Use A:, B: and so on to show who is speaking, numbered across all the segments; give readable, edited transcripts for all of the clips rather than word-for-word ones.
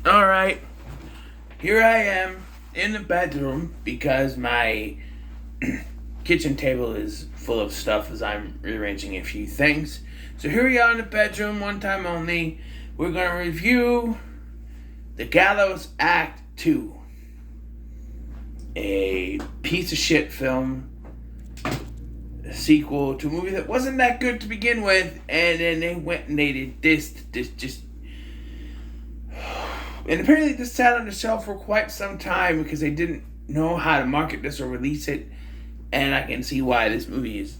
A: Alright, here I am in the bedroom because my kitchen table is full of stuff as I'm rearranging a few things. So here we are in the bedroom, one time only. We're going to review The Gallows Act 2. A piece of shit film, a sequel to a movie that wasn't that good to begin with, and then they went and they did this just. And apparently this sat on the shelf for quite some time because they didn't know how to market this or release it. And I can see why this movie is...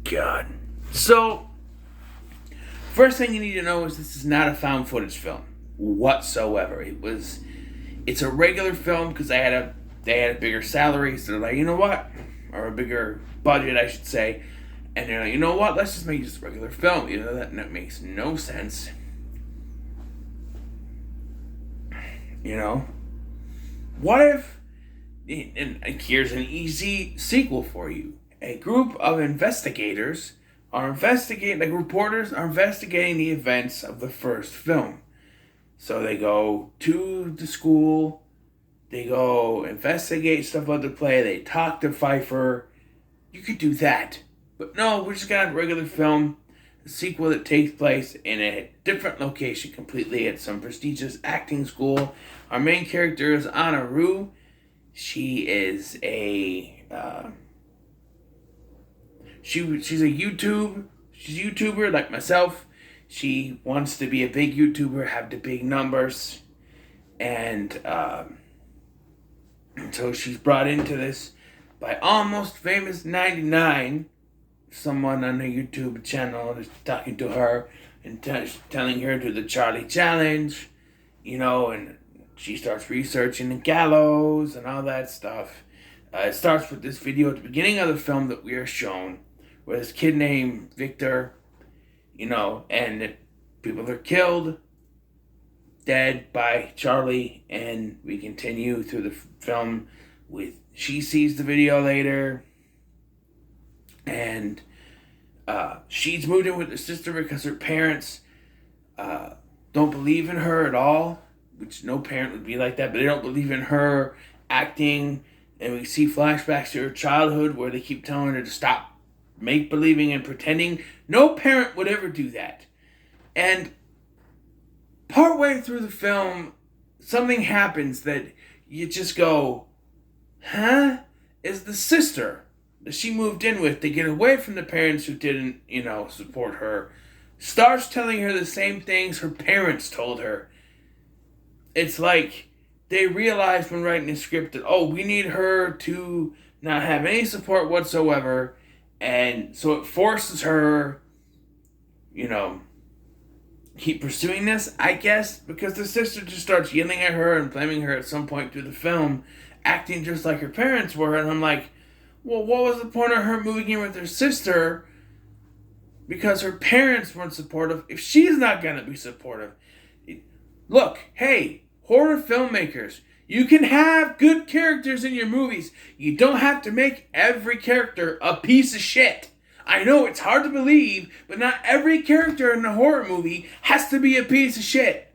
A: God. So, first thing you need to know is this is not a found footage film whatsoever. It's a regular film because they had a bigger salary, so they're like, you know what? Or a bigger budget, I should say. And they're like, you know what? Let's just make this a regular film. You know, that makes no sense. You know? What if, and here's an easy sequel for you. A group of investigators are investigating, like reporters are investigating the events of the first film. So they go to the school, they go investigate stuff about the play, they talk to Pfeiffer. You could do that. But no, we're just gonna have a regular film. A sequel that takes place in a different location completely at some prestigious acting school. Our main character is Anna Rue. She is a she's a YouTuber like myself. She wants to be a big YouTuber, have the big numbers, and so she's brought into this by Almost Famous 99. Someone on the YouTube channel is talking to her and telling her to do the Charlie Challenge, you know, and she starts researching the Gallows and all that stuff. It starts with this video at the beginning of the film that we are shown, where this kid named Victor, you know, and people are killed, dead by Charlie, and we continue through the film with she sees the video later. And she's moved in with her sister because her parents don't believe in her at all, which no parent would be like that, but they don't believe in her acting. And we see flashbacks to her childhood where they keep telling her to stop make-believing and pretending. No parent would ever do that. And partway through the film, something happens that you just go, huh? Is the sister that she moved in with to get away from the parents who didn't, you know, support her, starts telling her the same things her parents told her. It's like they realized when writing the script that, oh, we need her to not have any support whatsoever, and so it forces her, you know, keep pursuing this, I guess, because the sister just starts yelling at her and blaming her at some point through the film, acting just like her parents were, and I'm like, well, what was the point of her moving in with her sister because her parents weren't supportive if she's not going to be supportive? Look, hey, horror filmmakers, you can have good characters in your movies. You don't have to make every character a piece of shit. I know it's hard to believe, but not every character in a horror movie has to be a piece of shit.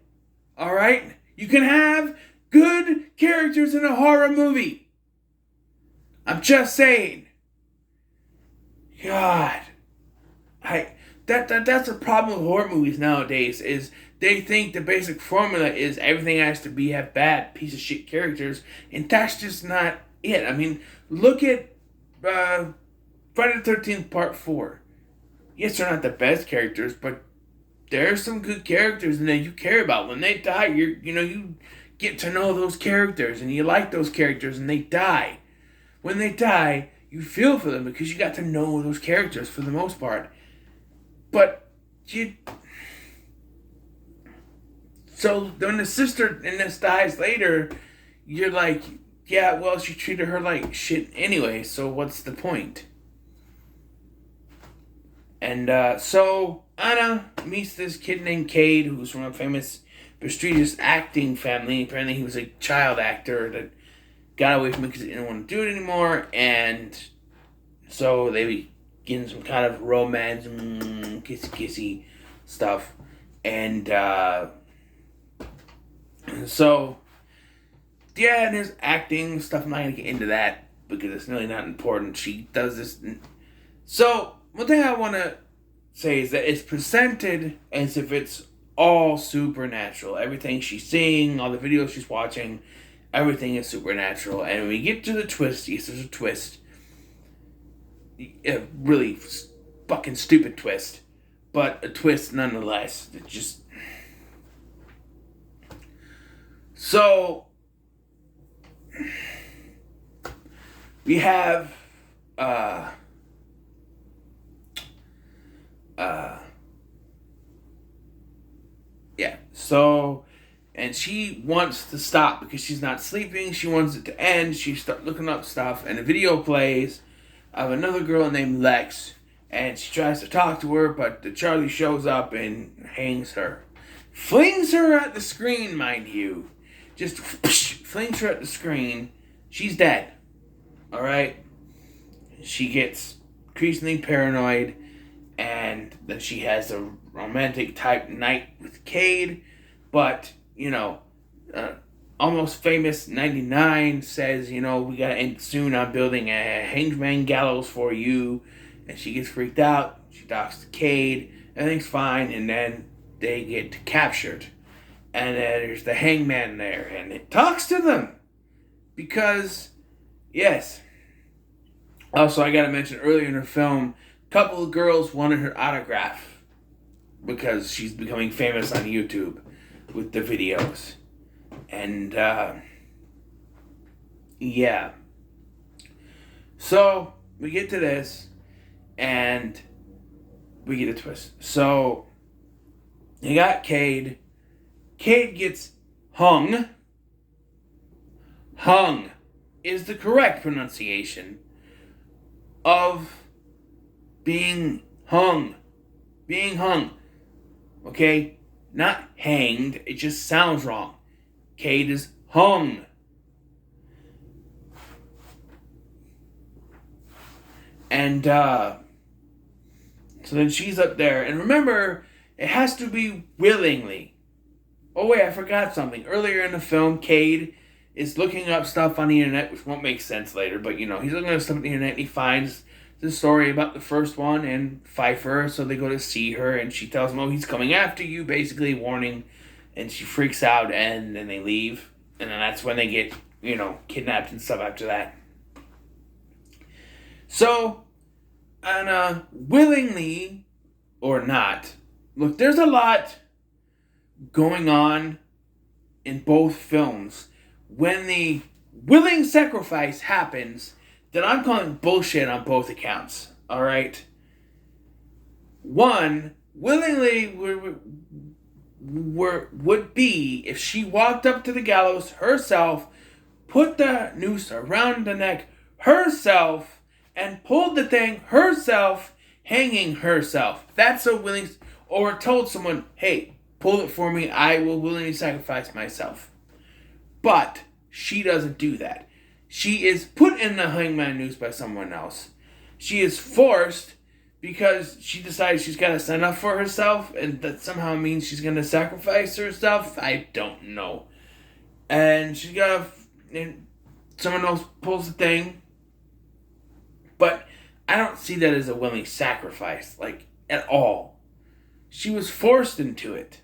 A: Alright? You can have good characters in a horror movie. I'm just saying. God. That's a problem with horror movies nowadays, is they think the basic formula is everything has to have bad piece of shit characters, and that's just not it. I mean, look at Friday the 13th Part 4. Yes, they're not the best characters, but there's some good characters in there you care about. When they die, you get to know those characters, and you like those characters, and they die. When they die, you feel for them because you got to know those characters for the most part. But so when the sister in this dies later, you're like, yeah, well, she treated her like shit anyway, so what's the point? And so Anna meets this kid named Cade, who's from a famous, prestigious acting family. Apparently he was a child actor that got away from it because he didn't want to do it anymore, and so they begin some kind of romance, kissy stuff, and So, yeah, and there's acting stuff. I'm not going to get into that because it's really not important. She does this. So, one thing I want to say is that it's presented as if it's all supernatural. Everything she's seeing, all the videos she's watching, everything is supernatural. And when we get to the twist, yes, there's a twist. A really fucking stupid twist. But a twist nonetheless. It just... So... We have... Yeah, so, and she wants to stop because she's not sleeping. She wants it to end. She starts looking up stuff, and a video plays of another girl named Lex, and she tries to talk to her, but the Charlie shows up and hangs her. Flings her at the screen, mind you. Just flings her at the screen. She's dead. Alright? She gets increasingly paranoid, and then she has a romantic type night with Cade, but, Almost Famous 99 says, we gotta end soon. I'm building a hangman gallows for you. And she gets freaked out. She talks to Cade. Everything's fine. And then they get captured. And then there's the hangman there. And it talks to them. Because, yes. Also, I gotta mention earlier in the film, a couple of girls wanted her autograph. Because she's becoming famous on YouTube with the videos. And, yeah. So, we get to this, and we get a twist. So, you got Cade. Cade gets hung. Hung is the correct pronunciation of being hung. Being hung. Okay? Not hanged. It just sounds wrong. Cade is hung. And, so then she's up there. And remember, it has to be willingly. Oh, wait, I forgot something. Earlier in the film, Cade is looking up stuff on the internet, which won't make sense later. But, he's looking up stuff on the internet, and he finds the story about the first one and Pfeiffer. So they go to see her, and she tells him, he's coming after you, basically warning. And she freaks out, and then they leave. And then that's when they get, kidnapped and stuff after that. So, and willingly or not, look, there's a lot going on in both films. When the willing sacrifice happens, then I'm calling bullshit on both accounts. Alright? One, willingly would be if she walked up to the gallows herself, put the noose around the neck herself, and pulled the thing herself, hanging herself. That's a willing... Or told someone, hey, pull it for me, I will willingly sacrifice myself. But she doesn't do that. She is put in the hangman noose by someone else. She is forced because she decides she's got to stand up for herself, and that somehow means she's going to sacrifice herself. I don't know. And she's got to... Someone else pulls the thing. But I don't see that as a willing sacrifice, at all. She was forced into it.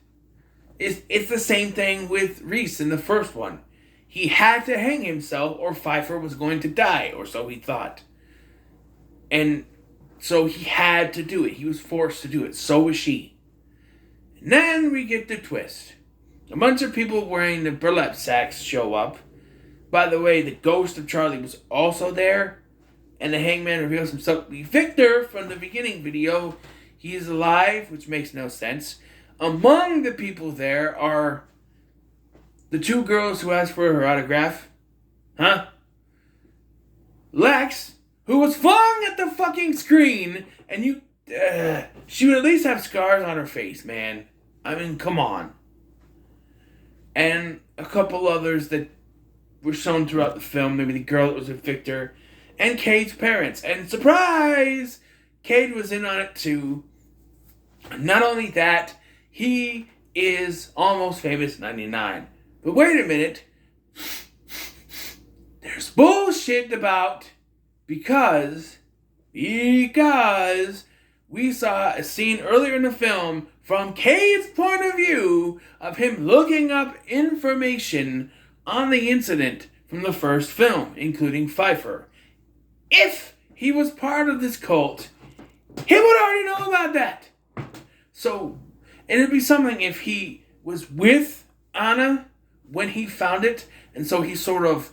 A: It's the same thing with Reese in the first one. He had to hang himself or Pfeiffer was going to die, or so he thought. And so he had to do it. He was forced to do it. So was she. And then we get the twist. A bunch of people wearing the burlap sacks show up. By the way, the ghost of Charlie was also there. And the hangman reveals himself to be Victor from the beginning video. He is alive, which makes no sense. Among the people there are the two girls who asked for her autograph. Huh? Lex, who was flung at the fucking screen, and she would at least have scars on her face, man. I mean, come on. And a couple others that were shown throughout the film. Maybe the girl that was with Victor. And Cade's parents. And surprise! Cade was in on it too. Not only that, he is Almost Famous 99. But wait a minute. There's bullshit about because we saw a scene earlier in the film from Cade's point of view of him looking up information on the incident from the first film, including Pfeiffer. If he was part of this cult, he would already know about that. So, and it'd be something if he was with Anna when he found it, and so he's sort of,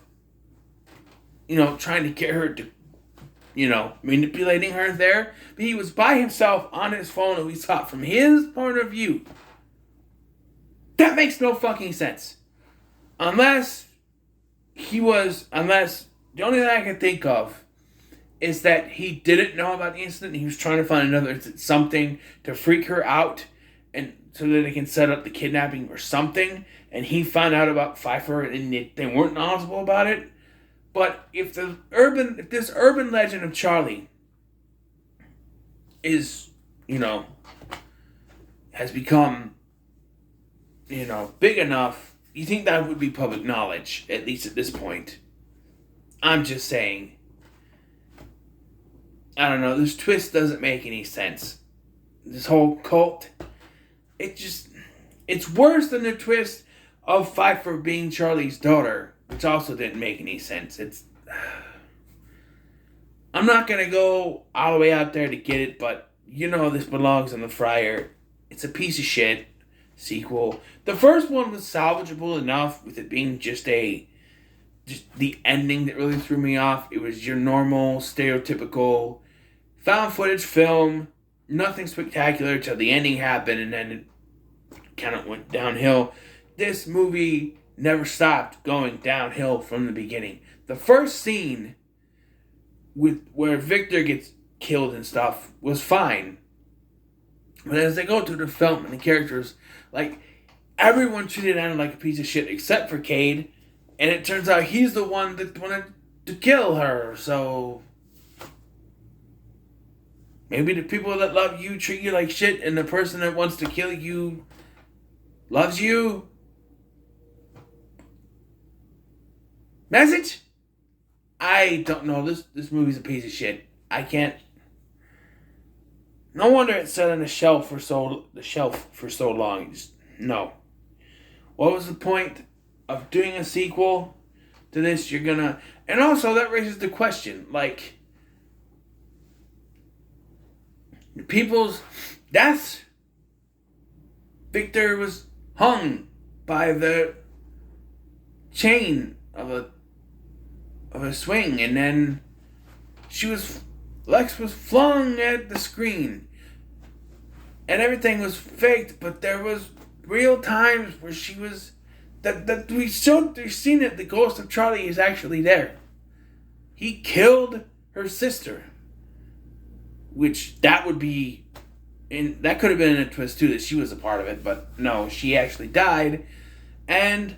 A: trying to get her to, manipulating her there. But he was by himself on his phone, and we saw it from his point of view. That makes no fucking sense. Unless the only thing I can think of is that he didn't know about the incident and he was trying to find something to freak her out and so that they can set up the kidnapping or something, and he found out about Pfeiffer and they weren't knowledgeable about it. But if this urban legend of Charlie is, has become, big enough, you think that would be public knowledge, at least at this point. I'm just saying. I don't know, this twist doesn't make any sense. This whole cult, it's worse than the twist of Pfeiffer being Charlie's daughter, which also didn't make any sense. I'm not going to go all the way out there to get it, but this belongs on the fryer. It's a piece of shit sequel. The first one was salvageable enough with it being just the ending that really threw me off. It was your normal, stereotypical found footage film, nothing spectacular till the ending happened, and then it kind of went downhill. This movie never stopped going downhill from the beginning. The first scene where Victor gets killed and stuff was fine. But as they go through the film and the characters, everyone treated Anna like a piece of shit except for Cade, and it turns out he's the one that wanted to kill her, so maybe the people that love you treat you like shit, and the person that wants to kill you loves you. Message? I don't know. This movie's a piece of shit. I can't. No wonder it's sat on the shelf for so long. No. What was the point of doing a sequel to this? And also that raises the question, people's deaths. Victor was hung by the chain of a swing, and then Lex was flung at the screen, and everything was faked. But there was real times where she was we've seen it. The ghost of Charlie is actually there. He killed her sister. Which that could have been a twist too, that she was a part of it, but no, she actually died. And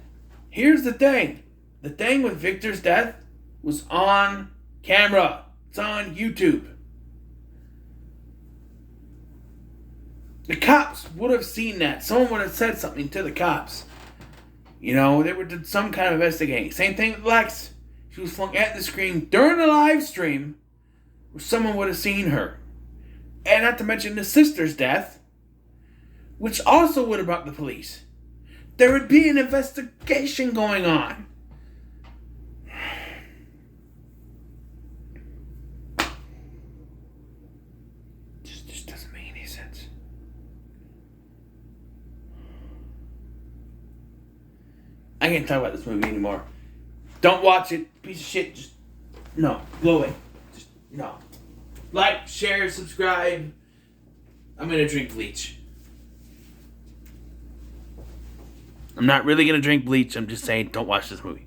A: here's the thing. The thing with Victor's death was on camera. It's on YouTube. The cops would have seen that. Someone would have said something to the cops. They did some kind of investigating. Same thing with Lex. She was flung at the screen during the live stream where someone would have seen her. And not to mention the sister's death, which also would have brought the police. There would be an investigation going on. Just doesn't make any sense. I can't talk about this movie anymore. Don't watch it. Piece of shit. Just, no. Go away. Just, no. Like, share, subscribe. I'm going to drink bleach. I'm not really going to drink bleach. I'm just saying, don't watch this movie.